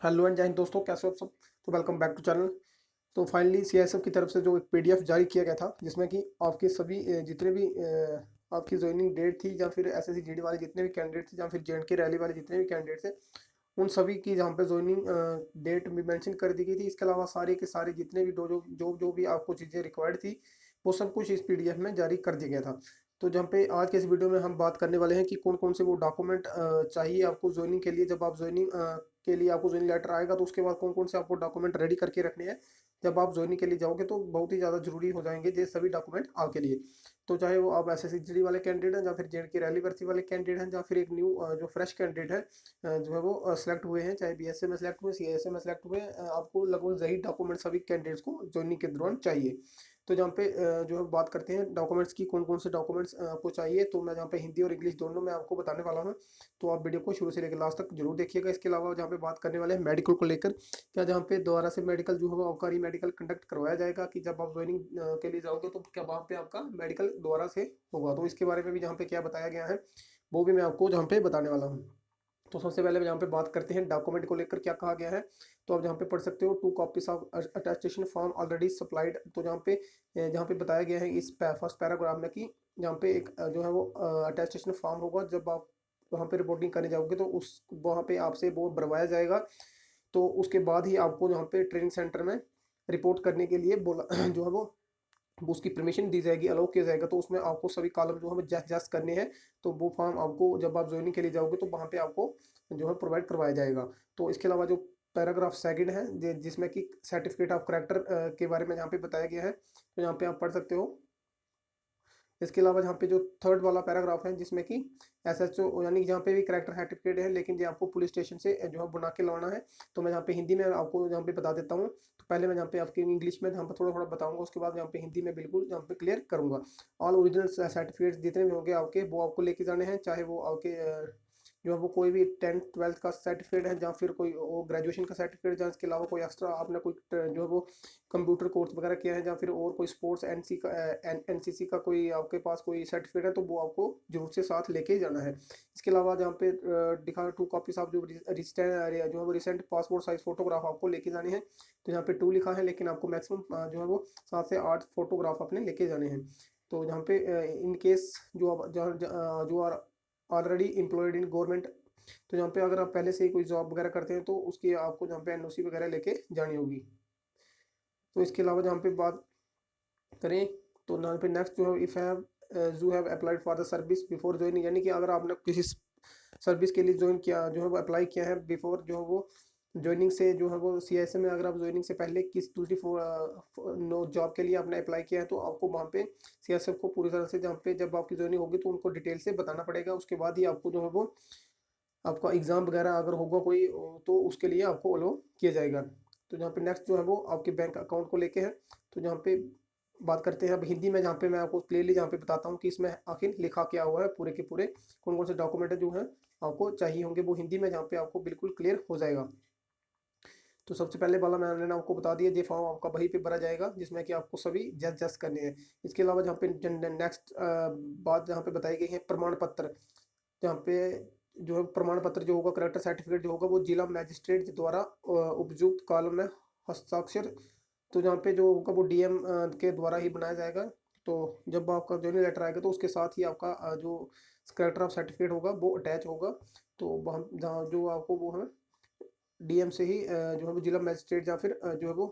Hello and जय हिंद दोस्तों, कैसे हो आप सब। तो वेलकम बैक टू चैनल। तो फाइनली सीआईएसएफ की तरफ से जो एक पीडीएफ जारी किया गया था, जिसमें कि आपके सभी जितने भी आपकी ज्वाइनिंग डेट थी, या फिर एसएससी जीडी वाले जितने भी कैंडिडेट थे, या फिर जेएंडके रैली वाले जितने भी कैंडिडेट थे, उन सभी की जहाँ पे ज्वाइनिंग डेट भी मेंशन कर दी गई थी। इसके अलावा सारे के सारे जितने भी जो जो जो भी आपको चीज़ें रिक्वायर्ड थी, वो सब कुछ इस पीडीएफ में जारी कर दिया गया था। तो जहाँ पे आज के इस वीडियो में हम बात करने वाले हैं कि कौन कौन से वो डॉक्यूमेंट चाहिए आपको ज्वाइनिंग के लिए। जब आप ज्वाइनिंग के लिए आपको ज्वाइनिंग लेटर आएगा, तो उसके बाद कौन कौन से आपको डॉक्यूमेंट रेडी करके रखने हैं। जब आप ज्वाइनिंग के लिए जाओगे तो बहुत ही ज़्यादा जरूरी हो जाएंगे ये सभी डॉक्यूमेंट आपके लिए। तो चाहे वो आप एसएससी जीडी वाले कैंडिडेट हैं, या फिर जेएंडके रैली भर्ती वाले कैंडिडेट हैं, या फिर एक न्यू जो फ्रेश कैंडिडेट है जो है वो सेलेक्ट हुए हैं, चाहे बीएसए में सेलेक्ट हुए, सीएसए में सेलेक्ट हुए, आपको लगभग यही डॉक्यूमेंट सभी कैंडिडेट्स को ज्वाइनिंग के दौरान चाहिए। तो जहाँ पे जो है बात करते हैं डॉक्यूमेंट्स की, कौन कौन से डॉक्यूमेंट्स आपको चाहिए, तो मैं जहाँ पे हिंदी और इंग्लिश दोनों में आपको बताने वाला हूँ। तो आप वीडियो को शुरू से लेकर लास्ट तक जरूर देखिएगा। इसके अलावा जहाँ पे बात करने वाले हैं मेडिकल को लेकर, क्या जहाँ पे दोबारा से मेडिकल जो है अवकारी मेडिकल कंडक्ट करवाया जाएगा, कि जब आप ज्वाइनिंग के लिए जाओगे तो क्या वहाँ पे आपका मेडिकल दोबारा से होगा। तो इसके बारे में भी जहाँ पे क्या बताया गया है, वो भी मैं आपको जहाँ पे बताने वाला हूँ। तो सबसे पहले यहाँ पे बात करते हैं डॉक्यूमेंट को लेकर क्या कहा गया है। तो आप जहाँ पे पढ़ सकते हो, 2 copies of attestation form already supplied. तो जहाँ पे बताया गया है इस फर्स्ट पैराग्राफ में कि जहाँ पे एक जो है वो अटेस्टेशन फॉर्म होगा, जब आप वहाँ पे रिपोर्टिंग करने जाओगे तो उस वहाँ पे आपसे वो भरवाया जाएगा। तो उसके बाद ही आपको यहाँ पे ट्रेनिंग सेंटर में रिपोर्ट करने के लिए बोला जो है वो उसकी परमिशन दी जाएगी, अलाउ किया जाएगा। तो उसमें आपको सभी कॉलम जो हमें जस्ट जस्ट करने हैं। तो वो फॉर्म आपको जब आप ज्वाइनिंग के लिए जाओगे तो वहाँ पे आपको जो है प्रोवाइड करवाया जाएगा। तो इसके अलावा जो पैराग्राफ सेकंड है जिसमें कि सर्टिफिकेट ऑफ करेक्टर के बारे में यहाँ पे बताया गया है, तो यहाँ पे आप पढ़ सकते हो। इसके अलावा यहाँ पे जो थर्ड वाला पैराग्राफ है, जिसमें कि एसएचओ यानी जहाँ पे भी करेक्टर सर्टिफिकेट है, लेकिन ये आपको पुलिस स्टेशन से जो है बना के लाना है। तो मैं यहाँ पे हिंदी में आपको यहाँ पे बता देता हूँ। तो पहले मैं यहाँ पे आपकी इंग्लिश में यहाँ पे थोड़ा थोड़ा बताऊंगा, उसके बाद यहाँ पे हिंदी में बिल्कुल यहाँ पे क्लियर करूंगा। ऑल ओरिजिनल सर्टिफिकेट्स जितने भी होंगे आपके, वो आपको लेके जाने हैं। चाहे वो आपके जो है वो कोई भी 10th 12th का सर्टिफिकेट है, या फिर कोई वो ग्रेजुएशन का सर्टिफिकेट, या इसके अलावा कोई एक्स्ट्रा आपने कोई जो है वो कंप्यूटर कोर्स वगैरह किया है, या फिर और कोई स्पोर्ट्स एनसीसी का कोई आपके पास कोई सर्टिफिकेट है, तो वो आपको जरूर से साथ लेके जाना है। इसके अलावा जहाँ पे दिखा 2 कॉपीज आप जो जो है वो रिसेंट पासपोर्ट साइज फोटोग्राफ आपको लेके जाने हैं। तो यहाँ पे 2 लिखा है, लेकिन आपको मैक्सिमम जो है वो 7 से 8 फोटोग्राफ अपने लेके जाने हैं। तो यहाँ पे इन केस जो are already employed in government, तो यहाँ पे अगर आप पहले से ही कोई जॉब वगैरह करते हैं, तो उसकी आपको यहाँ पे एनओसी वगैरह लेके जानी होगी। तो इसके अलावा जहाँ पे बात करें, तो यहाँ पे नेक्स्ट जो है, if have you have applied for the service before joining, यानी कि अगर आपने किसी सर्विस के लिए ज्वाइन किया जो है वो अप्लाई किया है बिफोर जो है वो ज्वाइनिंग से जो है वो सीएसए में, अगर आप ज्वाइनिंग से पहले किस दूसरी नो जॉब के लिए आपने अप्लाई किया है, तो आपको वहाँ पे सीएसएफ को पूरी तरह से जहाँ पे जब आपकी ज्वाइनिंग होगी तो उनको डिटेल से बताना पड़ेगा। उसके बाद ही आपको जो है वो आपका एग्ज़ाम वगैरह अगर होगा कोई, तो उसके लिए आपको अलो किया जाएगा। तो जहाँ पे नेक्स्ट जो है वो आपके बैंक अकाउंट को लेके है। तो जहाँ पे बात करते हैं अब हिंदी में, जहाँ पे मैं आपको क्लियरली जहाँ पे बताता हूँ कि इसमें आखिर लिखा क्या हुआ है, पूरे के पूरे कौन कौन से डॉक्यूमेंट जो हैं आपको चाहिए होंगे, वो हिंदी में जहाँ पे आपको बिल्कुल क्लियर हो जाएगा। तो सबसे पहले वाला मैंने आपको बता दिया, ये फॉर्म आपका वहीं पे भरा जाएगा, जिसमें कि आपको सभी जस्ट जस्ट करने हैं। इसके अलावा जहाँ पे नेक्स्ट बात जहाँ पे बताई गई है, प्रमाण पत्र। जहाँ पे जो है प्रमाण पत्र जो होगा, करेक्टर सर्टिफिकेट जो होगा, वो जिला मजिस्ट्रेट द्वारा उपयुक्त कॉलम में हस्ताक्षर, तो जहाँ पे जो होगा वो डीएम के द्वारा ही बनाया जाएगा। तो जब आपका ज्वाइनिंग लेटर आएगा, तो उसके साथ ही आपका जो करेक्टर ऑफ सर्टिफिकेट होगा वो अटैच होगा। तो वहाँ जहाँ जो आपको वो है डीएम से ही जो है वो जिला मजिस्ट्रेट, या फिर जो है वो,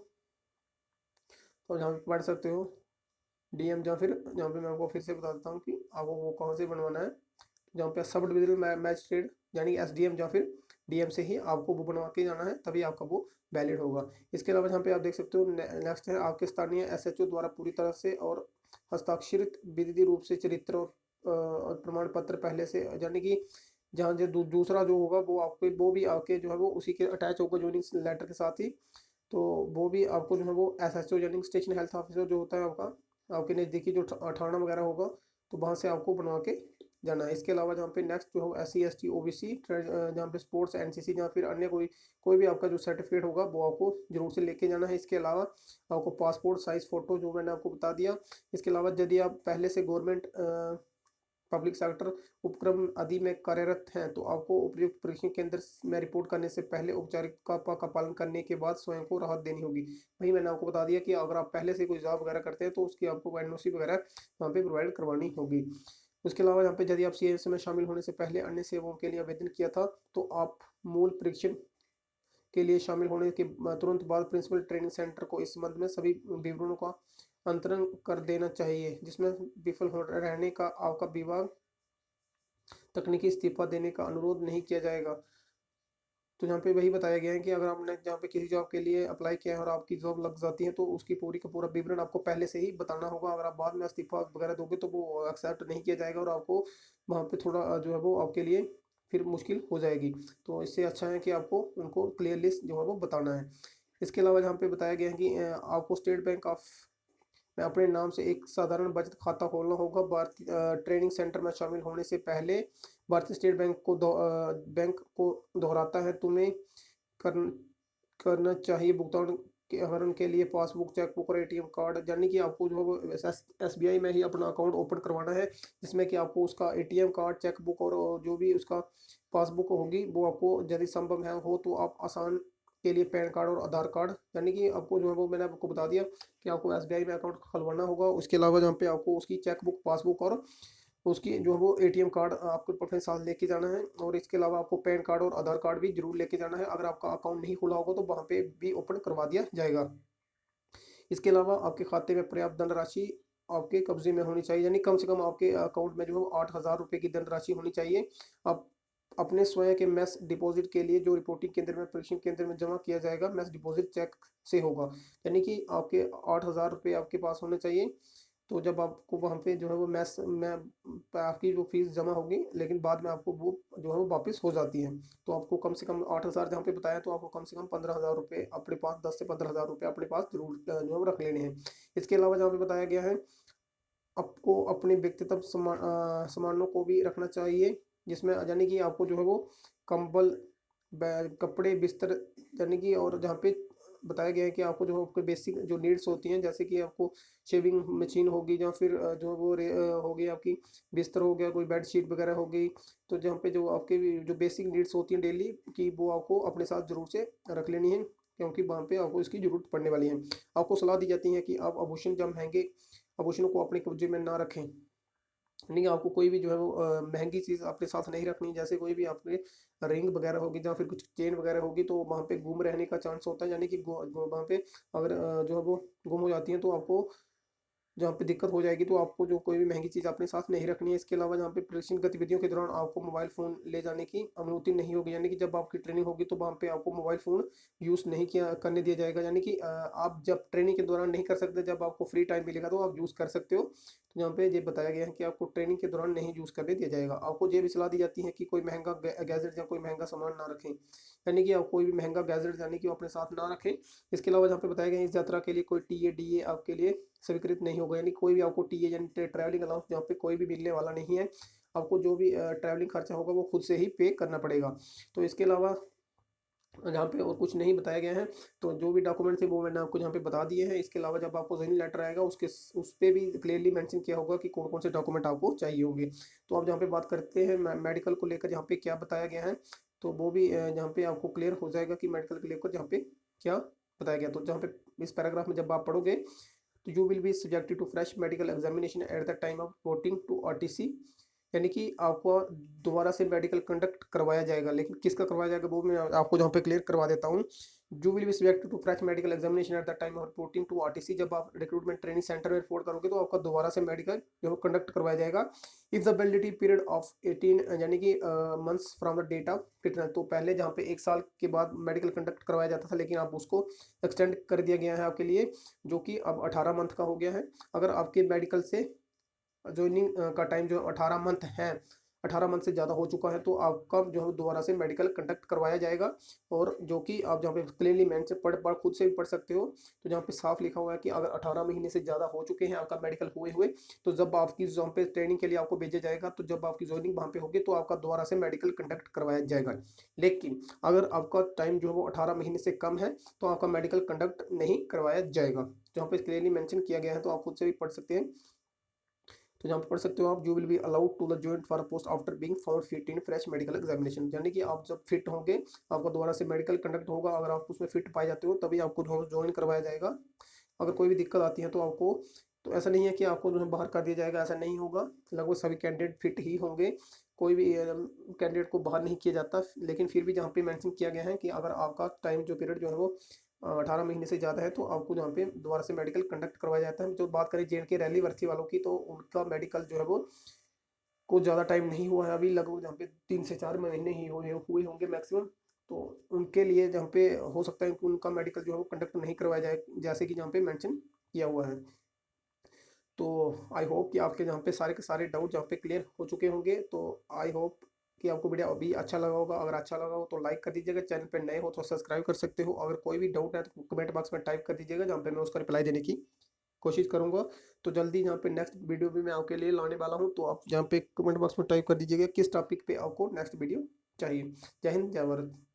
तो जहाँ पे पढ़ सकते हो डीएम, या फिर जहाँ पे मैं आपको फिर से बता देता हूँ कि आपको वो कहाँ से बनवाना है। जहाँ पे सब डिविजनल मैजिस्ट्रेट यानी एसडीएम, या फिर डीएम से ही आपको वो बनवा के जाना है, तभी आपका वो वैलिड होगा। इसके अलावा यहाँ पे आप देख सकते हो नेक्स्ट है, आपके स्थानीय एसएचओ द्वारा पूरी तरह से और हस्ताक्षरित विधिक रूप से चरित्र और प्रमाण पत्र पहले से, यानी कि जहाँ जो दूसरा जो होगा वो आपके वो भी आपके जो है वो उसी के अटैच होगा ज्वाइनिंग लेटर के साथ ही। तो वो भी आपको जो है वो एसएचओ यानी स्टेशन हेल्थ ऑफिसर जो होता है आपका, आपके नज़दीकी जो थाना वगैरह होगा, तो वहाँ से आपको बनवा के जाना है। इसके अलावा जहाँ पे नेक्स्ट जो है S C S T O B C, जहाँ पे स्पोर्ट्स एनसीसी, जहाँ फिर अन्य कोई कोई भी आपका जो सर्टिफिकेट होगा वो आपको जरूर से लेके जाना है। इसके अलावा आपको पासपोर्ट साइज फ़ोटो जो मैंने आपको बता दिया। इसके अलावा यदि आप पहले से गवर्नमेंट पब्लिक सेक्टर उपक्रम आदि में कार्यरत हैं तो आपको उपयुक्त परीक्षण केंद्र में रिपोर्ट करने से पहले औपचारिकता का पालन करने के बाद स्वयं को राहत देनी होगी। वही मैंने आपको बता दिया कि अगर आप पहले से कोई जॉब वगैरह करते हैं तो उसकी आपको एनओसी वगैरह वहाँ पे प्रोवाइड करवानी होगी। उसके अलावा यहाँ पे यदि आप सीएस में शामिल होने से पहले अन्य सेवाओं के लिए आवेदन किया था तो आप मूल परीक्षण के लिए शामिल होने के तुरंत बाद प्रिंसिपल ट्रेनिंग सेंटर को इस संबंध में सभी विवरणों का अंतरण कर देना चाहिए, जिसमें विफल हो रहने का आपका विभाग तकनीकी इस्तीफा देने का अनुरोध नहीं किया जाएगा। तो यहाँ पे वही बताया गया है कि अगर आपने जहाँ पे किसी जॉब के लिए अप्लाई किया है और आपकी जॉब लग जाती है तो उसकी पूरी का पूरा विवरण आपको पहले से ही बताना होगा। अगर आप बाद में इस्तीफा वगैरह दोगे तो वो एक्सेप्ट नहीं किया जाएगा और आपको वहाँ पे थोड़ा जो है वो आपके लिए फिर मुश्किल हो जाएगी। तो इससे अच्छा है कि आपको उनको क्लियरली जो है वो बताना है। इसके अलावा यहाँ पे बताया गया है कि आपको स्टेट बैंक ऑफ में अपने नाम से एक साधारण बचत खाता खोलना होगा। भारतीय ट्रेनिंग सेंटर में शामिल होने से पहले भारतीय स्टेट बैंक को दोहराता है तुम्हें कर, करना चाहिए भुगतान के हरण के लिए पासबुक, चेकबुक और एटीएम कार्ड, यानी कि आपको जो है वो एसबीआई में ही अपना अकाउंट ओपन करवाना है, जिसमें कि आपको उसका एटीएम कार्ड, चेकबुक और जो भी उसका पासबुक होगी वो आपको यदि संभव है हो तो आप आसान के लिए पैन कार्ड और आधार कार्ड, यानी कि आपको जो है वो मैंने आपको बता दिया कि आपको एसबीआई में अकाउंट खुलवाना होगा। उसके अलावा जहाँ पे आपको उसकी चेकबुक, पासबुक और उसकी जो है वो एटीएम कार्ड आपको अपने साथ लेके जाना है। और इसके अलावा आपको पैन कार्ड और आधार कार्ड भी जरूर लेके जाना है। अगर आपका अकाउंट नहीं खुला होगा तो वहाँ पे भी ओपन करवा दिया जाएगा। इसके अलावा आपके खाते में पर्याप्त धनराशि आपके कब्जे में होनी चाहिए, यानी कम से कम आपके अकाउंट में जो है 8,000 रुपये की धनराशि होनी चाहिए। आप अपने स्वयं के मैस डिपॉजिट के लिए जो रिपोर्टिंग केंद्र में, परीक्षण केंद्र में जमा किया जाएगा मैस डिपॉजिट चेक से होगा, यानी कि आपके 8,000 रुपये आपके पास होने चाहिए। तो जब आपको वहाँ पे जो है वो मैस में आपकी जो फीस जमा होगी लेकिन बाद में आपको वो जो है वो वापस हो जाती है। तो आपको कम से कम 8,000 जहाँ पे बताया तो आपको कम से कम 15,000 रुपये अपने पास, 10 से 15,000 रुपये अपने पास जरूर जो है वो रख लेने हैं। इसके अलावा जहाँ पे बताया गया है आपको अपने व्यक्तिगत सामानों को भी रखना चाहिए, जिसमें यानी कि आपको जो है वो कंबल, कपड़े, बिस्तर, यानी कि और जहाँ पे बताया गया है कि आपको जो आपके बेसिक जो नीड्स होती हैं जैसे कि आपको शेविंग मशीन होगी या फिर जो वो होगी आपकी बिस्तर हो गया, कोई बेड शीट वगैरह होगी, तो जहाँ पे जो आपके जो बेसिक नीड्स होती हैं डेली की वो आपको अपने साथ जरूर से रख लेनी है, क्योंकि वहाँ पे आपको इसकी जरूरत पड़ने वाली है। आपको सलाह दी जाती है कि आप आभूषण जब महंगे आभूषणों को अपने कब्जे में ना रखें, यानी कि आपको कोई भी जो है वो महंगी चीज़ अपने साथ नहीं रखनी, जैसे कोई भी आपके रिंग वगैरह होगी या फिर कुछ चेन वगैरह होगी तो वहाँ पे गुम रहने का चांस होता है, यानी कि वहाँ पे अगर जो है वो गुम हो जाती है तो आपको जहाँ पे दिक्कत हो जाएगी। तो आपको जो कोई भी महंगी चीज़ अपने साथ नहीं रखनी है। इसके अलावा जहाँ पे प्रशिक्षण गतिविधियों के दौरान आपको मोबाइल फ़ोन ले जाने की अनुमति नहीं होगी, यानी कि जब आपकी ट्रेनिंग होगी तो वहाँ पे आपको मोबाइल फ़ोन यूज़ नहीं किया करने दिया जाएगा, यानी कि आप जब ट्रेनिंग के दौरान नहीं कर सकते, जब आपको फ्री टाइम मिलेगा तो आप यूज़ कर सकते हो। तो यहाँ पे ये बताया गया है कि आपको ट्रेनिंग के दौरान नहीं यूज़ करने दिया जाएगा। आपको ये भी सलाह दी जाती है कि कोई महंगा गैजेट या कोई महंगा सामान ना रखें, यानी कि आप कोई भी महंगा गैजेट यानी कि अपने साथ ना रखें। इसके अलावा जहाँ पे बताया गया है इस यात्रा के लिए कोई टीए डीए आपके लिए स्वीकृत नहीं होगा, यानी कोई भी आपको टीए यानी ट्रैवलिंग अलाउंस यहाँ पे कोई भी मिलने वाला नहीं है। आपको जो भी ट्रैवलिंग खर्चा होगा वो खुद से ही पे करना पड़ेगा। तो इसके अलावा जहाँ पे और कुछ नहीं बताया गया है, तो जो भी डॉक्यूमेंट्स है वो मैंने आपको यहाँ पे बता दिए हैं। इसके अलावा जब आपको ज्वाइनिंग लेटर आएगा उसके उस पर भी क्लियरली मेंशन किया होगा कि कौन कौन से डॉक्यूमेंट आपको चाहिए होंगे। तो आप जहाँ पे बात करते हैं मेडिकल को लेकर यहाँ पे क्या बताया गया है, तो वो भी जहाँ पे आपको क्लियर हो जाएगा कि मेडिकल को लेकर जहाँ पे क्या बताया गया। तो जहाँ पे इस पैराग्राफ में जब आप पढ़ोगे तो you will be subjected to fresh medical examination at the time of reporting to RTC, यानी कि आपको दोबारा से मेडिकल कंडक्ट करवाया जाएगा, लेकिन किसका करवाया जाएगा वो मैं आपको जहाँ पे क्लियर करवा देता हूँ। You will be subjected to fresh medical examination at the time of reporting to RTC, जब आप रिक्रूटमेंट ट्रेनिंग सेंटर में रिपोर्ट करोगे तो आपका दोबारा से मेडिकल जो कंडक्ट करवाया जाएगा। If the validity period of 18 यानी कि months from the date of कितना, तो पहले जहाँ पे 1 साल के बाद मेडिकल कंडक्ट करवाया जाता था लेकिन आप उसको एक्सटेंड कर दिया गया है आपके लिए, जो कि अब 18 मंथ का हो गया है। अगर आपके मेडिकल से ज्वाइनिंग का टाइम जो 18 मंथ है, 18 मंथ से ज़्यादा हो चुका है तो आपका जो है दोबारा से मेडिकल कंडक्ट करवाया जाएगा। और जो कि आप जहाँ पे क्लियरली मैन से पढ़ खुद से भी पढ़ सकते हो, तो जहाँ पे साफ लिखा हुआ है कि अगर 18 महीने से ज़्यादा हो चुके हैं आपका मेडिकल हुए हुए, तो जब आपकी जहाँ पे ट्रेनिंग के लिए आपको भेजा जाएगा तो जब आपकी ज्वाइनिंग वहाँ पे होगी तो आपका दोबारा से मेडिकल कंडक्ट करवाया जाएगा। लेकिन अगर आपका टाइम जो है वो 18 महीने से कम है तो आपका मेडिकल कंडक्ट नहीं करवाया जाएगा, जहाँ पे क्लियरली मैंशन किया गया है, तो आप खुद से भी पढ़ सकते हैं। तो यहाँ पर पढ़ सकते हो आप, you will be allowed to the join for post after being found fit in fresh medical examination, यानी कि आप जब फिट होंगे, आपका दोबारा से मेडिकल कंडक्ट होगा, अगर आप उसमें फिट पाए जाते हो तभी आपको ज्वाइन करवाया जाएगा। अगर कोई भी दिक्कत आती है तो आपको, तो ऐसा नहीं है कि आपको जो है बाहर कर दिया जाएगा, ऐसा नहीं होगा। लगभग सभी कैंडिडेट फिट ही होंगे, कोई भी कैंडिडेट को बाहर नहीं किया जाता। लेकिन फिर भी जहाँ पे मेंशन किया गया है कि अगर आपका टाइम जो पीरियड जो है वो 18 महीने से ज़्यादा है तो आपको जहाँ पे दोबारा से मेडिकल कंडक्ट करवाया जाता है। जो बात करें जे के रैली भर्ती वालों की, तो उनका मेडिकल जो है वो कुछ ज़्यादा टाइम नहीं हुआ है अभी, लगभग जहाँ पे 3 से 4 महीने ही हुए होंगे मैक्सिमम। तो उनके लिए जहाँ पे हो सकता है कि उनका मेडिकल जो है वो कंडक्ट नहीं करवाया जाए, जैसे कि जहाँ पे मेंशन किया हुआ है। तो आई होप कि आपके जहाँ पे सारे के सारे डाउट जहाँ पे क्लियर हो चुके होंगे। तो आई होप कि आपको वीडियो अभी अच्छा लगा होगा। अगर अच्छा लगा हो तो लाइक कर दीजिएगा, चैनल पे नए हो तो सब्सक्राइब कर सकते हो। अगर कोई भी डाउट है तो कमेंट बॉक्स में टाइप कर दीजिएगा, जहाँ पे मैं उसका रिप्लाई देने की कोशिश करूंगा। तो जल्दी यहाँ पे नेक्स्ट वीडियो भी मैं आपके लिए लाने वाला हूँ, तो आप यहाँ पे कमेंट बॉक्स में टाइप कर दीजिएगा किस टॉपिक पे आपको नेक्स्ट वीडियो चाहिए। जय हिंद, जय भारत।